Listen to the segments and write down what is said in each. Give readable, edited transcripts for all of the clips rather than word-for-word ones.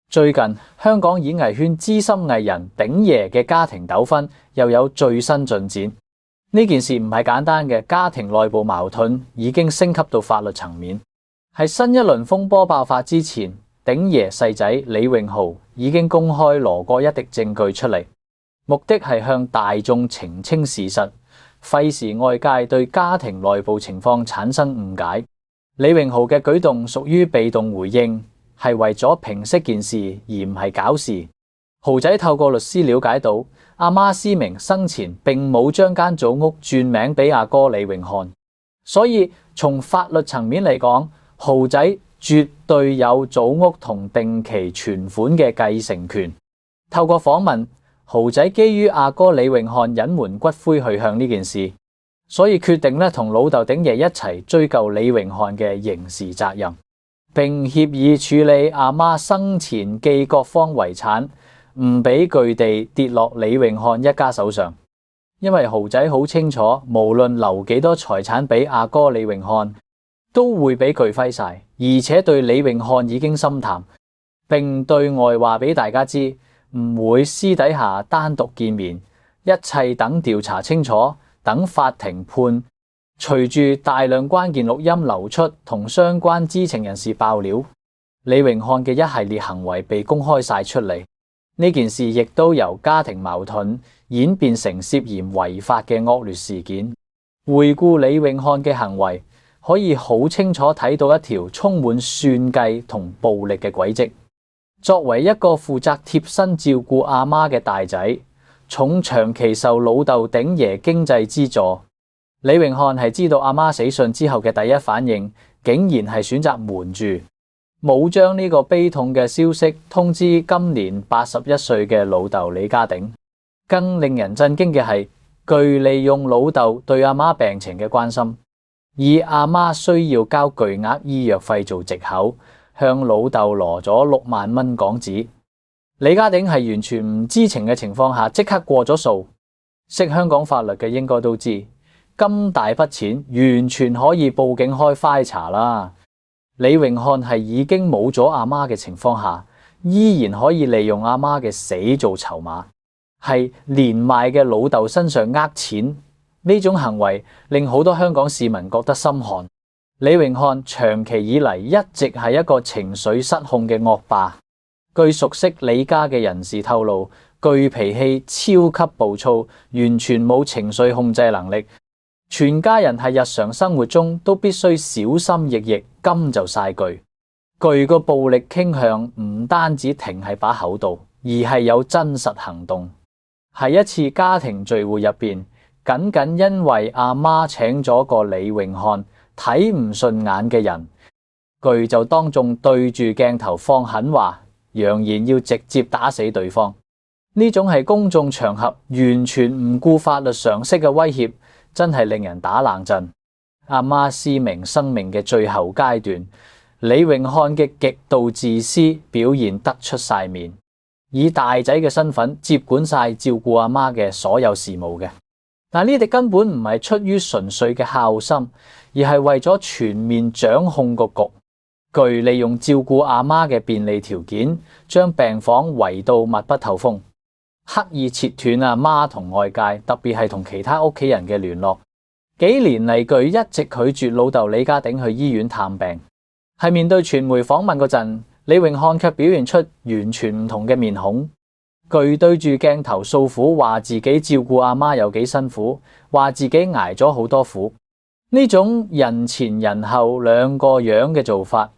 最近香港演藝圈資深藝人鼎爺嘅家庭糾紛又有最新進展。呢件事唔係簡單嘅家庭內部矛盾，已經升級到法律層面。喺新一輪風波爆發之前，鼎爺細仔李榮浩已經公開羅過一滴證據出嚟，目的係向大眾澄清事實，費事外界對家庭內部情況產生誤解。李榮浩嘅舉動屬於被動回應，係為咗平息件事而唔係搞事。豪仔透過律師了解到，阿媽思明生前並冇將間祖屋轉名俾阿哥李榮漢，所以從法律層面嚟講，豪仔絕對有祖屋同定期存款嘅繼承權。透過訪問，豪仔基於阿哥李榮漢隱瞞骨灰去向呢件事，所以決定同老豆鼎爺一齊追究李榮漢嘅刑事責任，並協議處理阿媽生前寄各方遺產，唔俾巨地跌落李榮漢一家手上。因為豪仔好清楚，無論留幾多財產俾阿哥李榮漢，都會俾巨揮晒，而且對李榮漢已經心淡，並對外話俾大家知唔會私底下單獨見面，一切等調查清楚，等法庭判。隨住大量關鍵錄音流出同相關知情人士爆料，李榮漢嘅一系列行為被公開晒出嚟。呢件事亦都由家庭矛盾演變成涉嫌違法嘅惡劣事件。回顧李榮漢嘅行為，可以好清楚睇到一條充滿算計同暴力嘅軌跡。作為一個負責貼身照顧阿媽嘅大仔，重長期受老豆鼎爺經濟資助，李榮漢係知道阿媽死訊之後嘅第一反應，竟然係選擇瞞住，冇將呢個悲痛嘅消息通知今年81歲嘅老豆李家鼎。更令人震驚嘅係，巨利用老豆對阿媽病情嘅關心，以阿媽需要交巨額醫藥費做藉口，向老豆攞咗6萬蚊港紙。李家鼎係完全唔知情嘅情況下即刻過咗數。識香港法律嘅應該都知，咁大筆錢完全可以報警開快查啦。李榮漢係已經冇咗阿媽嘅情況下，依然可以利用阿媽嘅死做籌碼，係年邁嘅老豆身上呃錢。呢種行為令好多香港市民覺得心寒。李榮漢長期以嚟一直係一個情緒失控嘅惡霸。據熟悉李家嘅人士透露，巨脾氣、超級暴躁，完全冇情緒控制能力。全家人喺日常生活中都必須小心翼翼，咁就晒巨。巨個暴力傾向唔單止停喺把口度，而係有真實行動。喺一次家庭聚會入邊，僅僅因為阿媽請咗個李榮漢睇唔順眼嘅人，巨就當眾對住鏡頭放狠話，揚言要直接打死對方。呢種係公眾場合完全唔顧法律常識嘅威脅，真係令人打冷震。阿媽思明生命嘅最後階段，李榮漢嘅極度自私表現得出晒面，以大仔嘅身份接管晒照顧阿媽嘅所有事務嘅。但呢啲根本唔係出於純粹嘅孝心，而係為咗全面掌控個局。巨利用照顧阿媽嘅便利條件，將病房圍到密不透風，刻意切斷阿媽同外界，特別係同其他屋企人嘅聯絡。幾年嚟，巨一直拒絕老豆李家鼎去醫院探病。係面對傳媒訪問嗰陣，李榮漢卻表現出完全唔同嘅面孔。巨對住鏡頭訴苦，話自己照顧阿媽有幾辛苦，話自己捱咗好多苦。呢種人前人後兩個樣嘅做法，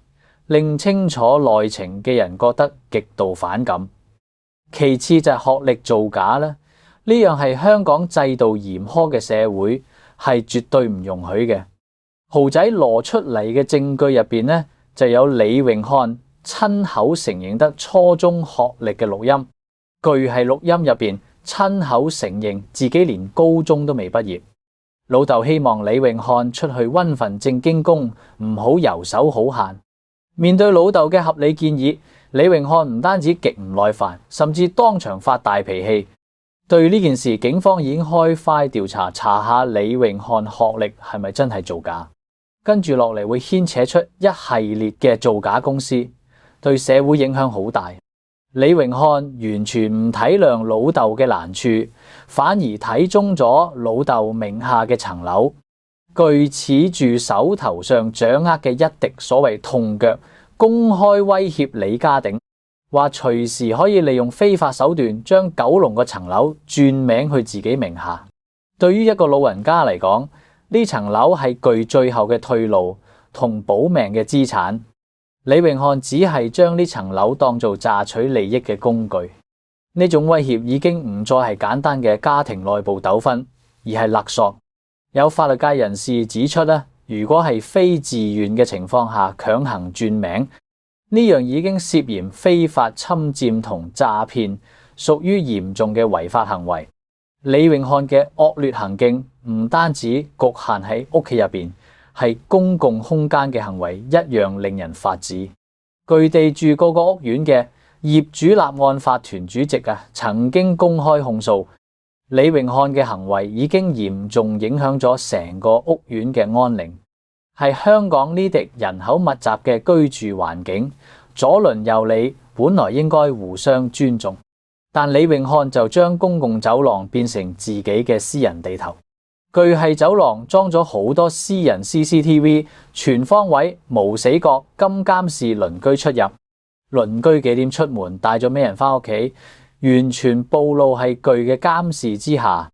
令清楚內情嘅人覺得極度反感。其次就係學歷造假啦，呢樣係香港制度嚴苛嘅社會係絕對唔容許嘅。豪仔攞出嚟嘅證據入邊呢，就有李榮漢親口承認得初中學歷嘅錄音。巨係錄音入邊親口承認自己連高中都未畢業。老豆希望李榮漢出去溫份正經工，唔好游手好閒。面對老豆嘅合理建議，李榮漢唔單止極唔耐煩，甚至當場發大脾氣。對呢件事，警方已經開快調查，查下李榮漢學歷係咪真係造假。跟住落嚟會牽扯出一系列嘅造假公司，對社會影響好大。李榮漢完全唔體諒老豆嘅難處，反而睇中咗老豆名下嘅層樓，據恃住手頭上掌握嘅一滴所謂痛腳，公開威脅李家鼎，話隨時可以利用非法手段將九龍個層樓轉名去自己名下。對於一個老人家嚟講，呢層樓係具最後嘅退路同保命嘅資產。李榮漢只係將呢層樓當做榨取利益嘅工具。呢種威脅已經唔再係簡單嘅家庭內部糾紛，而係勒索。有法律界人士指出咧，如果係非自願嘅情況下強行轉名，呢樣已經涉嫌非法侵佔同詐騙，屬於嚴重嘅違法行為。李榮漢嘅惡劣行徑唔單止局限喺屋企入邊，係公共空間嘅行為一樣令人髮指。據地住嗰個屋苑嘅業主立案法團主席曾經公開控訴，李榮漢嘅行為已經嚴重影響咗成個屋苑嘅安寧，係香港呢地人口密集嘅居住環境，左鄰右里本來應該互相尊重，但李榮漢就將公共走廊變成自己嘅私人地頭。巨系走廊裝咗好多私人 CCTV， 全方位無死角咁監視鄰居出入，鄰居幾點出門，帶咗咩人返屋企，完全暴露喺巨嘅監視之下，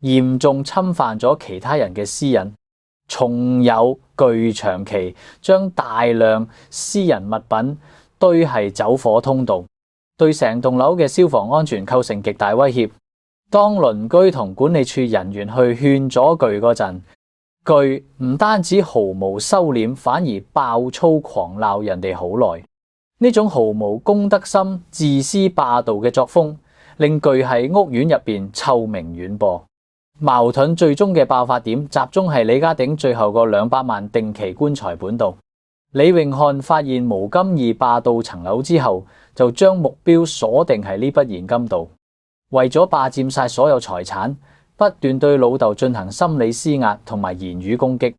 嚴重侵犯咗其他人嘅私隱。仲有巨長期將大量私人物品堆喺走火通道，對成棟樓嘅消防安全構成極大威脅。當鄰居同管理處人員去勸阻巨嗰陣，巨唔單止毫無收斂，反而爆粗狂鬧人哋好耐。呢種毫無公德心、自私霸道嘅作風，令巨喺屋苑入邊臭名遠播。矛盾最終嘅爆發點集中係李家鼎最後個200萬定期棺材本度。李榮漢發現毛金義霸道層樓之後，就將目標鎖定喺呢筆現金度。為咗霸佔晒所有財產，不斷對老豆進行心理施壓同埋言語攻擊。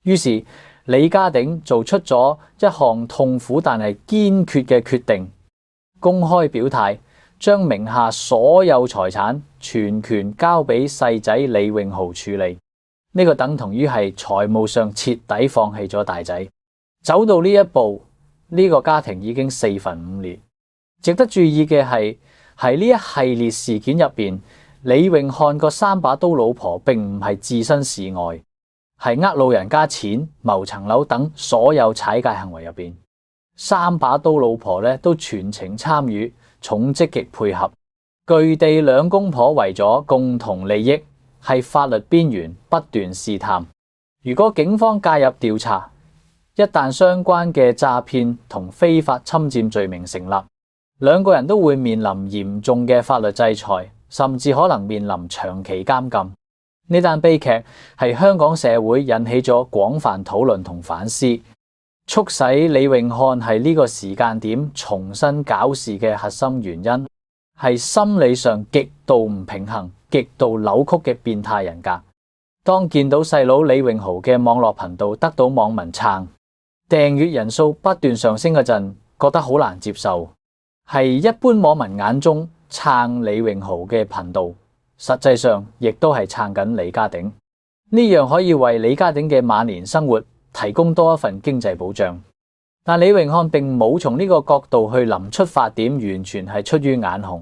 於是李家鼎做出咗一項痛苦但係堅決嘅決定，公開表態，將名下所有財產全權交俾細仔李榮豪處理。呢個等同於係財務上徹底放棄咗大仔。走到呢一步，呢個家庭已經4分5裂。值得注意嘅係，喺呢一系列事件入邊，李榮漢個3把刀老婆並唔係置身事外，係老人家錢、謀層樓等所有踩界行為入邊，3把刀老婆咧都全程參與，重積極配合。巨地兩公婆為咗共同利益，係法律邊緣不斷試探。如果警方介入調查，一旦相關嘅詐騙同非法侵佔罪名成立，兩個人都會面臨嚴重嘅法律制裁，甚至可能面臨長期監禁。呢單悲劇係香港社會引起咗廣泛討論同反思，促使李榮漢係呢個時間點重新搞事嘅核心原因，係心理上極度唔平衡、極度扭曲嘅變態人格。當見到細佬李榮豪嘅網絡頻道得到網民撐，訂閱人數不斷上升嗰陣，覺得好難接受。係一般網民眼中撐李榮豪嘅頻道，實際上亦都係撐緊李家鼎。呢樣可以為李家鼎嘅晚年生活提供多一份經濟保障。但李榮漢並冇從呢個角度去諗，出發點完全係出於眼紅，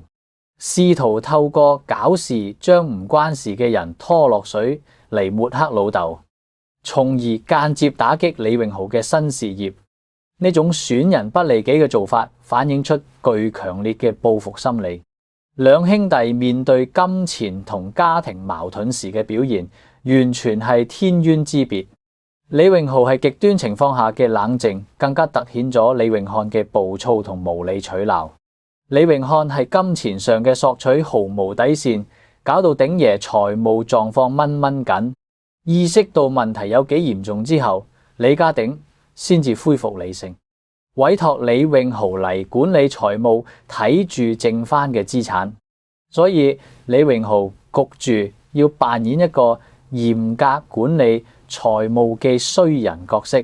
試圖透過搞事將唔關事嘅人拖落水嚟抹黑老豆，從而間接打擊李榮豪嘅新事業。呢種損人不利己嘅做法，反映出具強烈嘅報復心理。兩兄弟面對金錢同家庭矛盾時嘅表現，完全係天淵之別。李榮豪係極端情況下嘅冷靜，更加凸顯咗李榮漢嘅暴躁同無理取鬧。李榮漢係金錢上嘅索取毫無底線，搞到鼎爺財務狀況掹掹緊。意識到問題有幾嚴重之後，李家鼎先至恢復理性，委託李榮豪嚟管理財務，睇住剩翻嘅資產。所以李榮豪焗住要扮演一個嚴格管理財務嘅衰人角色。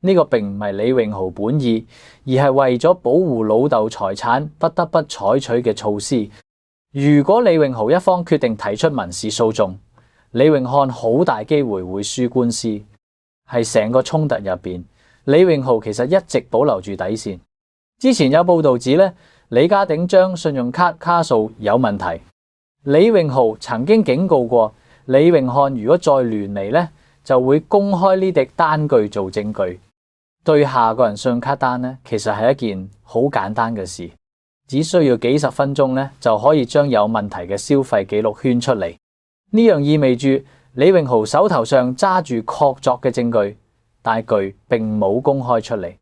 呢個並唔係李榮豪本意，而係為咗保護老豆財產不得不採取嘅措施。如果李榮豪一方決定提出民事訴訟，李永漢好大機會會輸官司。係成個衝突入邊，李榮豪其實一直保留住底線。之前有報道指李家鼎將信用卡數有問題。李榮豪曾經警告過李永漢，如果再亂嚟就會公開呢啲單據做證據。對下個人信用卡單其實係一件好簡單嘅事，只需要幾十分鐘就可以將有問題嘅消費記錄圈出嚟。呢樣意味住李榮豪手頭上揸住確鑿嘅證據，但據並冇公開出嚟。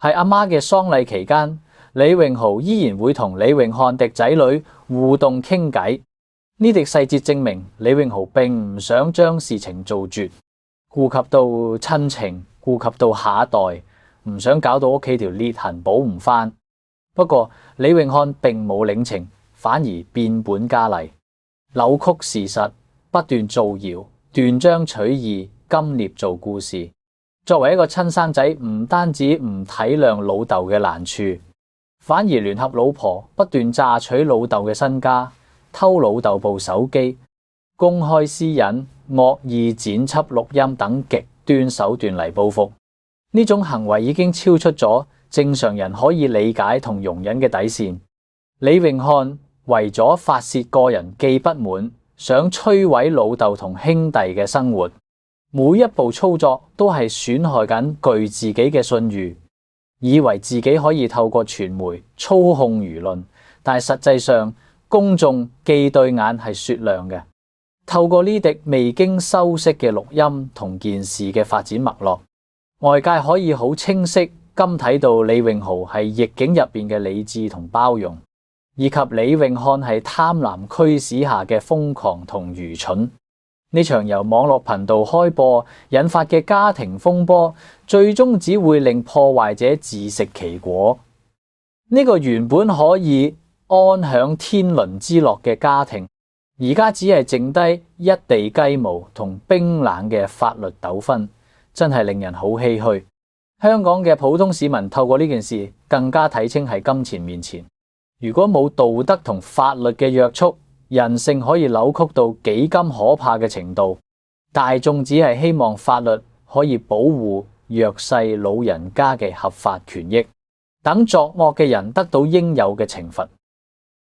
喺阿媽嘅喪禮期間，李榮豪依然會同李永漢嘅仔女互動傾偈。呢啲細節證明李榮豪並唔想將事情做絕，顧及到親情，顧及到下一代，唔想搞到屋企條裂痕補唔返。不過李永漢並冇領情，反而變本加厲，扭曲事實，不斷造謠，斷章取義，甘捏做故事。作為一個親生仔，唔單止唔體諒老豆嘅難處，反而聯合老婆不斷榨取老豆嘅身家，偷老豆部手機，公開私隱，惡意剪輯錄音等極端手段嚟報復。呢種行為已經超出咗正常人可以理解同容忍嘅底線。李永漢為咗發洩個人既不滿，想摧毀老豆同兄弟嘅生活，每一步操作都係損害緊具自己嘅信譽，以為自己可以透過傳媒操控輿論，但係實際上公眾既對眼係雪亮嘅。透過呢啲未經修飾嘅錄音同件事嘅發展脈絡，外界可以好清晰咁睇到李榮豪係逆境入邊嘅理智同包容，以及李永漢係貪婪驅使下嘅瘋狂同愚蠢。呢場由網絡頻道開播引發嘅家庭風波，最終只會令破壞者自食其果。呢個原本可以安享天倫之樂嘅家庭，而家只係剩低一地雞毛同冰冷嘅法律糾紛，真係令人好唏噓。香港嘅普通市民透過呢件事更加睇清喺金錢面前，如果冇道德同法律嘅約束，人性可以扭曲到幾咁可怕嘅程度。大眾只係希望法律可以保護弱勢老人家嘅合法權益，等作惡嘅人得到應有嘅懲罰。